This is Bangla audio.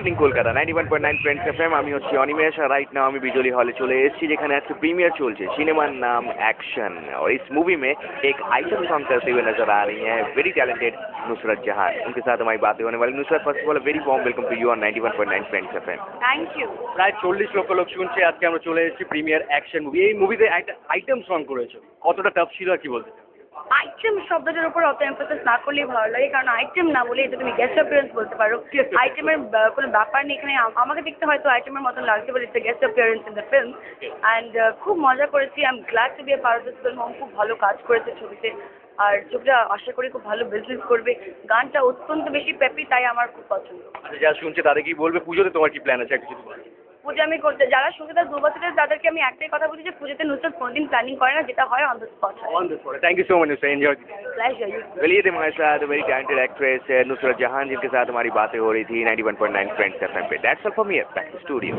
Representing Kolkata 91.9 friends FM. আমি হচ্ছি অনিমেষ আর রাইট নাও আমি बिजली हॉल चले एसেছি যেখানে আজকে प्रीमियर चलছে सिनेमाর नाम एक्शन और इस मूवी में एक आइटम सॉन्ग करते हुए नजर आ रही हैं वेरी टैलेंटेड नुसरत जहां। उनके साथ हमारी बातें होने वाली। Nusrat first of all very warm welcome to you on 91.9 friends FM. Thank you. প্রায় 40 লক্ষ লোক শুনছে। আজকে আমরা চলে এসেছি প্রিমিয়ার অ্যাকশন মুভি। এই মুভিতে একটা আইটেম সং করেছো, কতটা টাফ ছিল আর কি বলতে চাও? আইটেম শব্দটার উপর অত এমফাসিস না করলেই ভালো লাগে, কারণ আইটেম না বলে এটা তুমি গেস্ট অ্যাপিয়ারেন্স বলতে পারো। আইটেমের কোনো ব্যাপার নেই এখানে। আমাকে দেখতে হয়তো আইটেমের মতন লাগছে, but it's guest appearance in the film. And খুব মজা করেছি। I am glad to be a part of this film. খুব ভালো কাজ করেছে ছবিতে, আর ছবিটা আশা করি খুব ভালো বিজনেস করবে। গানটা অত্যন্ত বেশি পেপি, তাই আমার খুব পছন্দ। আচ্ছা, যারা শুনছে তাদের কি বলবে, পুজোতে তোমার কি প্ল্যান আছে একটু যদি বলো? পুজো আমি করতে, যারা শুনতে তার 2 বছরের তাদেরকে আমি একটাই কথা বলি যে পুজোতে নুসরত কোনোদিন প্ল্যানিং করে না, যেটা হয় on the spot. On the spot. Thank you so much, enjoy. Pleasure. चलिए थे हमारे साथ वेरी टैलेंटेड एक्ट्रेस नुसरत जहां जिनके साथ हमारी बातें हो रही थी 91.9 फ्रेंड्स एफएम पे। That's all for me back to studio.